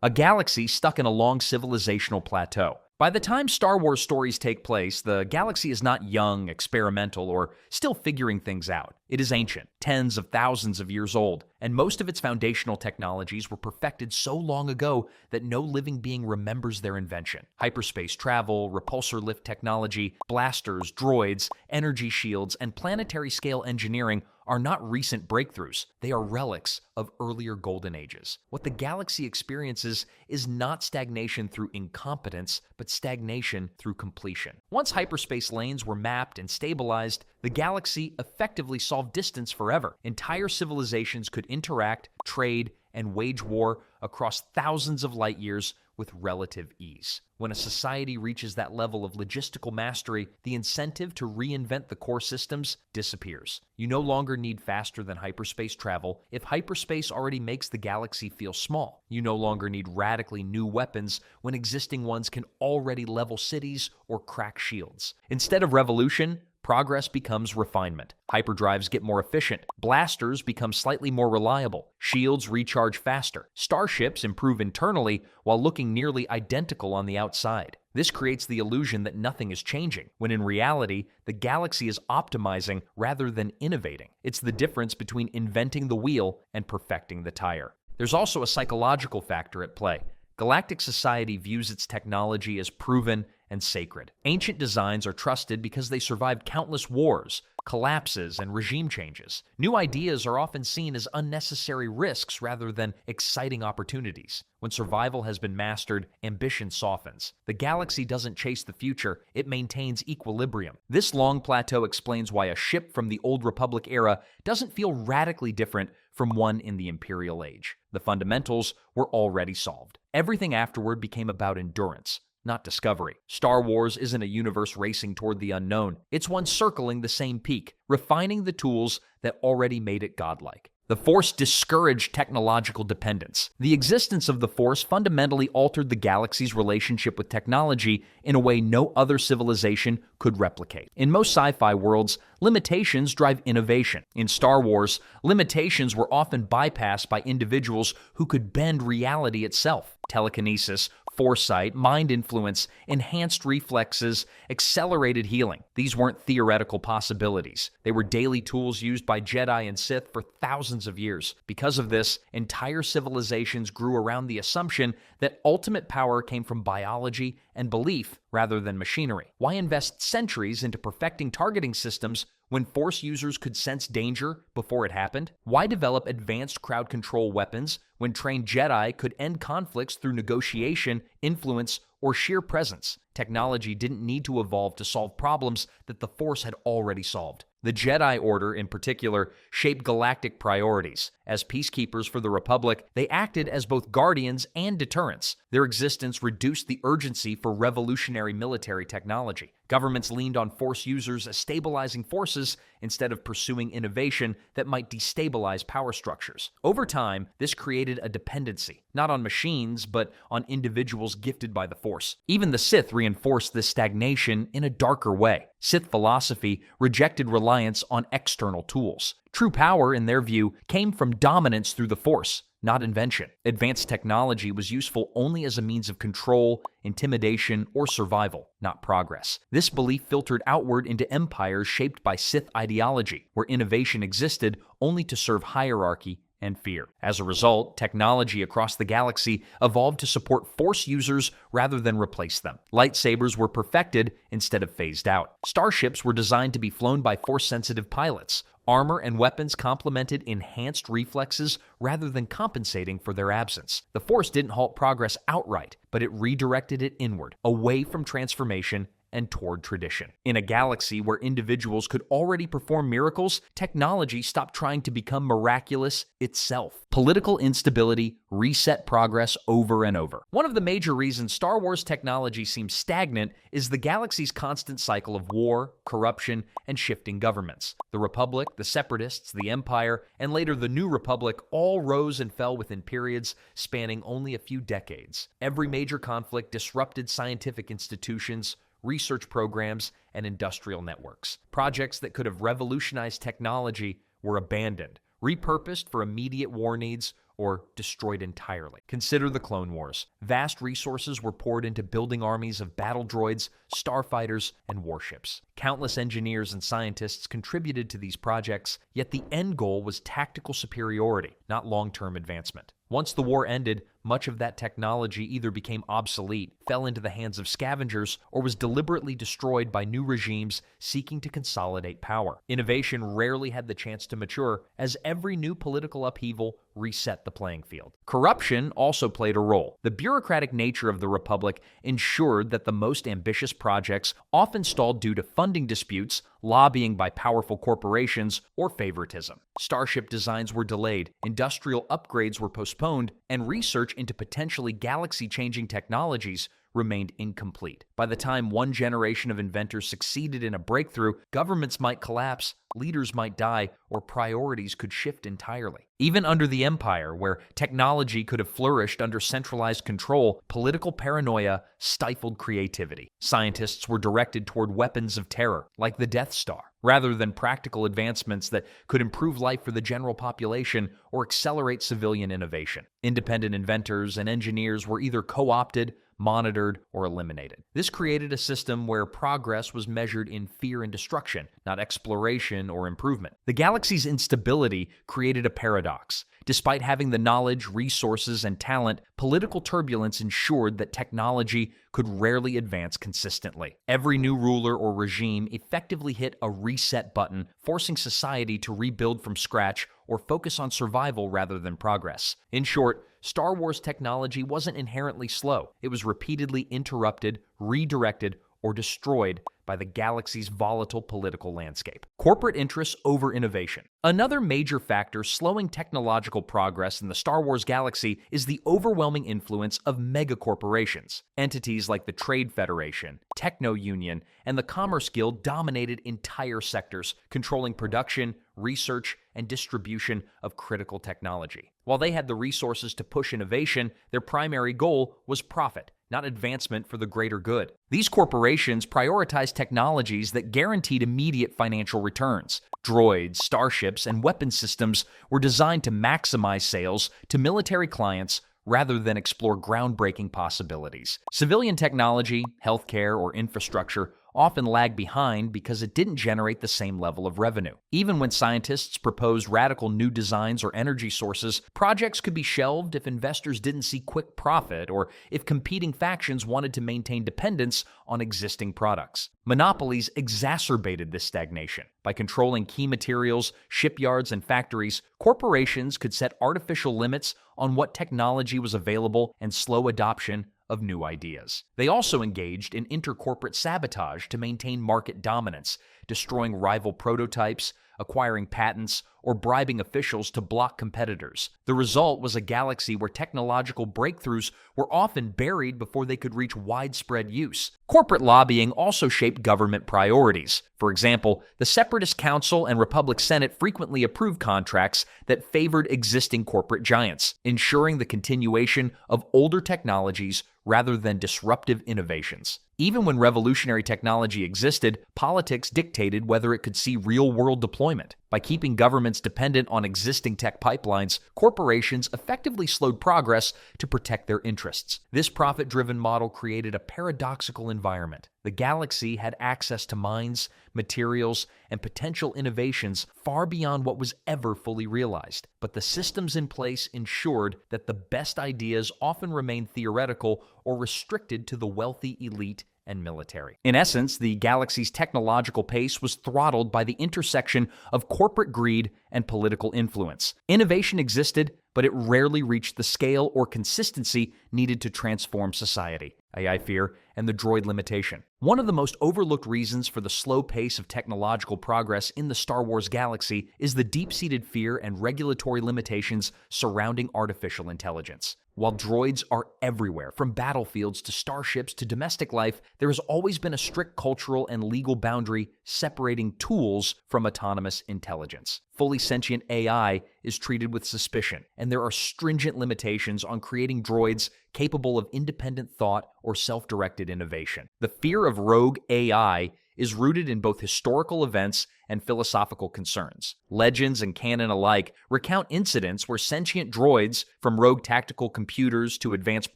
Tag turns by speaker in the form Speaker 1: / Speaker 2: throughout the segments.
Speaker 1: a galaxy stuck in a long civilizational plateau. By the time Star Wars stories take place, the galaxy is not young, experimental, or still figuring things out. It is ancient, tens of thousands of years old, and most of its foundational technologies were perfected so long ago that no living being remembers their invention. Hyperspace travel, repulsor lift technology, blasters, droids, energy shields, and planetary-scale engineering are not recent breakthroughs. They are relics of earlier golden ages. What the galaxy experiences is not stagnation through incompetence, but stagnation through completion. Once hyperspace lanes were mapped and stabilized, the galaxy effectively solved distance forever. Entire civilizations could interact, trade, and wage war across thousands of light years with relative ease. When a society reaches that level of logistical mastery, the incentive to reinvent the core systems disappears. You no longer need faster than hyperspace travel if hyperspace already makes the galaxy feel small. You no longer need radically new weapons when existing ones can already level cities or crack shields. Instead of revolution, progress becomes refinement. Hyperdrives get more efficient. Blasters become slightly more reliable. Shields recharge faster. Starships improve internally while looking nearly identical on the outside. This creates the illusion that nothing is changing, when in reality, the galaxy is optimizing rather than innovating. It's the difference between inventing the wheel and perfecting the tire. There's also a psychological factor at play. Galactic society views its technology as proven and sacred. Ancient designs are trusted because they survived countless wars, collapses, and regime changes. New ideas are often seen as unnecessary risks rather than exciting opportunities. When survival has been mastered, ambition softens. The galaxy doesn't chase the future, it maintains equilibrium. This long plateau explains why a ship from the Old Republic era doesn't feel radically different from one in the Imperial Age. The fundamentals were already solved. Everything afterward became about endurance, not discovery. Star Wars isn't a universe racing toward the unknown. It's one circling the same peak, refining the tools that already made it godlike. The Force discouraged technological dependence. The existence of the Force fundamentally altered the galaxy's relationship with technology in a way no other civilization could replicate. In most sci-fi worlds, limitations drive innovation. In Star Wars, limitations were often bypassed by individuals who could bend reality itself. Telekinesis, foresight, mind influence, enhanced reflexes, accelerated healing. These weren't theoretical possibilities. They were daily tools used by Jedi and Sith for thousands of years. Because of this, entire civilizations grew around the assumption that ultimate power came from biology and belief rather than machinery. Why invest centuries into perfecting targeting systems when Force users could sense danger before it happened? Why develop advanced crowd control weapons when trained Jedi could end conflicts through negotiation, influence, or sheer presence? Technology didn't need to evolve to solve problems that the Force had already solved. The Jedi Order, in particular, shaped galactic priorities. As peacekeepers for the Republic, they acted as both guardians and deterrents. Their existence reduced the urgency for revolutionary military technology. Governments leaned on Force users as stabilizing forces instead of pursuing innovation that might destabilize power structures. Over time, this created a dependency, not on machines, but on individuals gifted by the Force. Even the Sith reinforced this stagnation in a darker way. Sith philosophy rejected reliance on external tools. True power, in their view, came from dominance through the Force, not invention. Advanced technology was useful only as a means of control, intimidation, or survival, not progress. This belief filtered outward into empires shaped by Sith ideology, where innovation existed only to serve hierarchy and fear. As a result, technology across the galaxy evolved to support Force users rather than replace them. Lightsabers were perfected instead of phased out. Starships were designed to be flown by Force-sensitive pilots. Armor and weapons complemented enhanced reflexes rather than compensating for their absence. The Force didn't halt progress outright, but it redirected it inward, away from transformation and toward tradition. In a galaxy where individuals could already perform miracles, technology stopped trying to become miraculous itself. Political instability reset progress over and over. One of the major reasons Star Wars technology seems stagnant is the galaxy's constant cycle of war, corruption, and shifting governments. The Republic, the Separatists, the Empire, and later the New Republic all rose and fell within periods spanning only a few decades. Every major conflict disrupted scientific institutions, research programs, and industrial networks. Projects that could have revolutionized technology were abandoned, repurposed for immediate war needs, or destroyed entirely. Consider the Clone Wars. Vast resources were poured into building armies of battle droids, starfighters, and warships. Countless engineers and scientists contributed to these projects, yet the end goal was tactical superiority, not long-term advancement. Once the war ended, much of that technology either became obsolete, fell into the hands of scavengers, or was deliberately destroyed by new regimes seeking to consolidate power. Innovation rarely had the chance to mature, as every new political upheaval reset the playing field. Corruption also played a role. The bureaucratic nature of the Republic ensured that the most ambitious projects often stalled due to funding disputes, lobbying by powerful corporations, or favoritism. Starship designs were delayed, industrial upgrades were postponed, and research into potentially galaxy-changing technologies remained incomplete. By the time one generation of inventors succeeded in a breakthrough, governments might collapse, leaders might die, or priorities could shift entirely. Even under the Empire, where technology could have flourished under centralized control, political paranoia stifled creativity. Scientists were directed toward weapons of terror, like the Death Star, rather than practical advancements that could improve life for the general population or accelerate civilian innovation. Independent inventors and engineers were either co-opted, monitored, or eliminated. This created a system where progress was measured in fear and destruction, not exploration or improvement. The galaxy's instability created a paradox. Despite having the knowledge, resources, and talent, political turbulence ensured that technology could rarely advance consistently. Every new ruler or regime effectively hit a reset button, forcing society to rebuild from scratch or focus on survival rather than progress. In short, Star Wars technology wasn't inherently slow. It was repeatedly interrupted, redirected, or destroyed by the galaxy's volatile political landscape. Corporate interests over innovation. Another major factor slowing technological progress in the Star Wars galaxy is the overwhelming influence of megacorporations. Entities like the Trade Federation, Techno Union, and the Commerce Guild dominated entire sectors, controlling production, research, and distribution of critical technology. While they had the resources to push innovation, their primary goal was profit, not advancement for the greater good. These corporations prioritized technologies that guaranteed immediate financial returns. Droids, starships, and weapon systems were designed to maximize sales to military clients rather than explore groundbreaking possibilities. Civilian technology, healthcare, or infrastructure often lag behind because it didn't generate the same level of revenue. Even when scientists proposed radical new designs or energy sources, projects could be shelved if investors didn't see quick profit or if competing factions wanted to maintain dependence on existing products. Monopolies exacerbated this stagnation. By controlling key materials, shipyards, and factories, corporations could set artificial limits on what technology was available and slow adoption of new ideas. They also engaged in intercorporate sabotage to maintain market dominance, destroying rival prototypes, acquiring patents, or bribing officials to block competitors. The result was a galaxy where technological breakthroughs were often buried before they could reach widespread use. Corporate lobbying also shaped government priorities. For example, the Separatist Council and Republic Senate frequently approved contracts that favored existing corporate giants, ensuring the continuation of older technologies rather than disruptive innovations. Even when revolutionary technology existed, politics dictated whether it could see real-world deployment. By keeping governments dependent on existing tech pipelines, corporations effectively slowed progress to protect their interests. This profit-driven model created a paradoxical environment. The galaxy had access to mines, materials, and potential innovations far beyond what was ever fully realized. But the systems in place ensured that the best ideas often remained theoretical or restricted to the wealthy elite and military. In essence, the galaxy's technological pace was throttled by the intersection of corporate greed and political influence. Innovation existed, but it rarely reached the scale or consistency needed to transform society. AI fear and the droid limitation. One of the most overlooked reasons for the slow pace of technological progress in the Star Wars galaxy is the deep-seated fear and regulatory limitations surrounding artificial intelligence. While droids are everywhere, from battlefields to starships to domestic life, there has always been a strict cultural and legal boundary separating tools from autonomous intelligence. Fully sentient AI is treated with suspicion, and there are stringent limitations on creating droids capable of independent thought or self-directed innovation. The fear of rogue AI is rooted in both historical events and philosophical concerns. Legends and canon alike recount incidents where sentient droids, from rogue tactical computers to advanced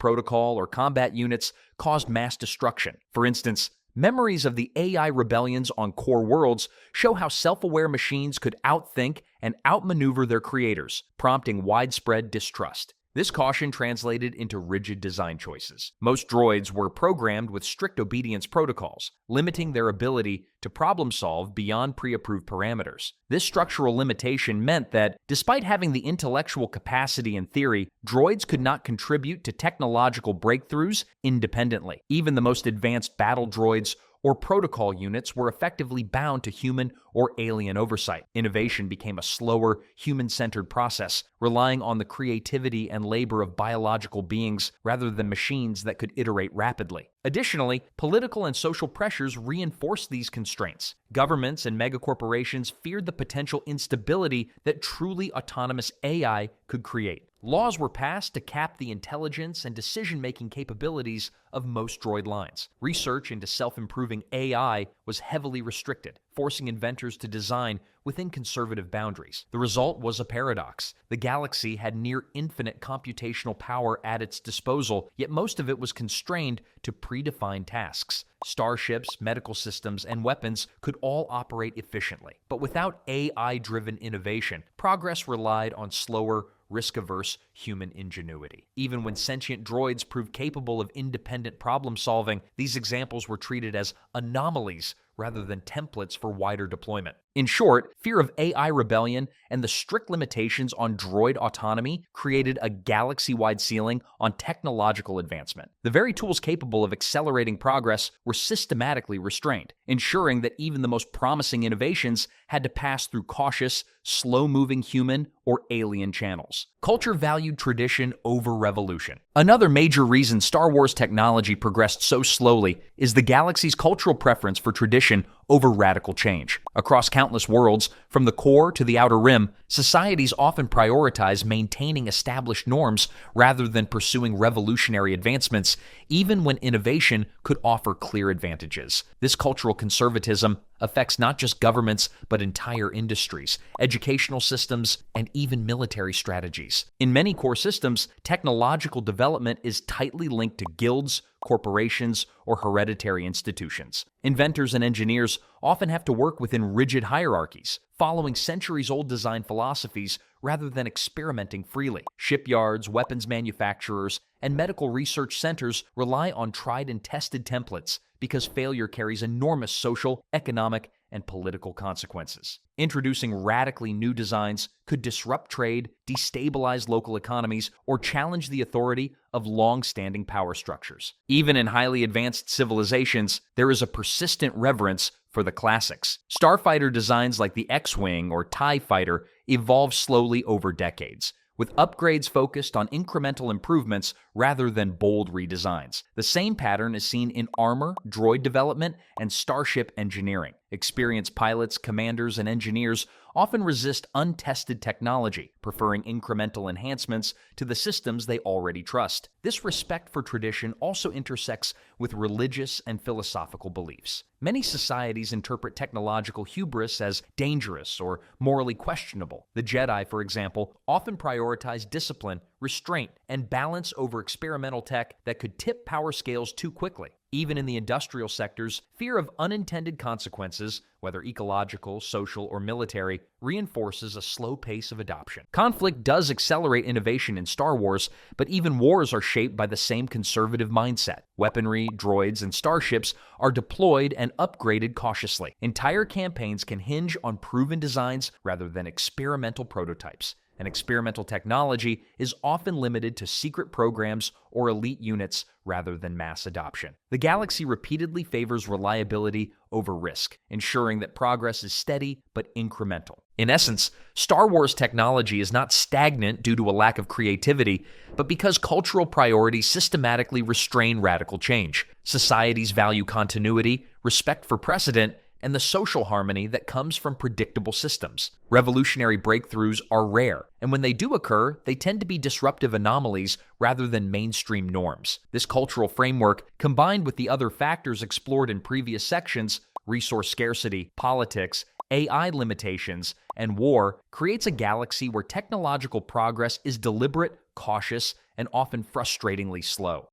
Speaker 1: protocol or combat units, caused mass destruction. For instance, memories of the AI rebellions on core worlds show how self-aware machines could outthink and outmaneuver their creators, prompting widespread distrust. This caution translated into rigid design choices. Most droids were programmed with strict obedience protocols, limiting their ability to problem solve beyond pre-approved parameters. This structural limitation meant that, despite having the intellectual capacity in theory, droids could not contribute to technological breakthroughs independently. Even the most advanced battle droids or protocol units were effectively bound to human or alien oversight. Innovation became a slower, human-centered process, relying on the creativity and labor of biological beings rather than machines that could iterate rapidly. Additionally, political and social pressures reinforced these constraints. Governments and megacorporations feared the potential instability that truly autonomous AI could create. Laws were passed to cap the intelligence and decision-making capabilities of most droid lines. Research into self-improving AI was heavily restricted, forcing inventors to design within conservative boundaries. The result was a paradox. The galaxy had near infinite computational power at its disposal, yet most of it was constrained to predefined tasks. Starships, medical systems, and weapons could all operate efficiently. But without AI-driven innovation, progress relied on slower, risk-averse human ingenuity. Even when sentient droids proved capable of independent problem-solving, these examples were treated as anomalies rather than templates for wider deployment. In short, fear of AI rebellion and the strict limitations on droid autonomy created a galaxy-wide ceiling on technological advancement. The very tools capable of accelerating progress were systematically restrained, ensuring that even the most promising innovations had to pass through cautious, slow-moving human or alien channels. Culture valued tradition over revolution. Another major reason Star Wars technology progressed so slowly is the galaxy's cultural preference for tradition over radical change. Across countless worlds, from the core to the outer rim, societies often prioritize maintaining established norms rather than pursuing revolutionary advancements, even when innovation could offer clear advantages. This cultural conservatism affects not just governments, but entire industries, educational systems, and even military strategies. In many core systems, technological development is tightly linked to guilds, corporations, or hereditary institutions. Inventors and engineers often have to work within rigid hierarchies, following centuries-old design philosophies rather than experimenting freely. Shipyards, weapons manufacturers, and medical research centers rely on tried and tested templates because failure carries enormous social, economic, and political consequences. Introducing radically new designs could disrupt trade, destabilize local economies, or challenge the authority of long-standing power structures. Even in highly advanced civilizations, there is a persistent reverence for the classics. Starfighter designs like the X-Wing or TIE Fighter evolved slowly over decades, with upgrades focused on incremental improvements rather than bold redesigns. The same pattern is seen in armor, droid development, and starship engineering. Experienced pilots, commanders, and engineers often resist untested technology, preferring incremental enhancements to the systems they already trust. This respect for tradition also intersects with religious and philosophical beliefs. Many societies interpret technological hubris as dangerous or morally questionable. The Jedi, for example, often prioritize discipline, restraint, and balance over experimental tech that could tip power scales too quickly. Even in the industrial sectors, fear of unintended consequences, whether ecological, social, or military, reinforces a slow pace of adoption. Conflict does accelerate innovation in Star Wars, but even wars are shaped by the same conservative mindset. Weaponry, droids, and starships are deployed and upgraded cautiously. Entire campaigns can hinge on proven designs rather than experimental prototypes. And experimental technology is often limited to secret programs or elite units rather than mass adoption. The galaxy repeatedly favors reliability over risk, ensuring that progress is steady but incremental. In essence, Star Wars technology is not stagnant due to a lack of creativity, but because cultural priorities systematically restrain radical change. Societies value continuity, respect for precedent, and the social harmony that comes from predictable systems. Revolutionary breakthroughs are rare, and when they do occur, they tend to be disruptive anomalies rather than mainstream norms. This cultural framework, combined with the other factors explored in previous sections, Resource scarcity, politics, AI limitations, and war creates a galaxy where technological progress is deliberate, cautious, and often frustratingly slow.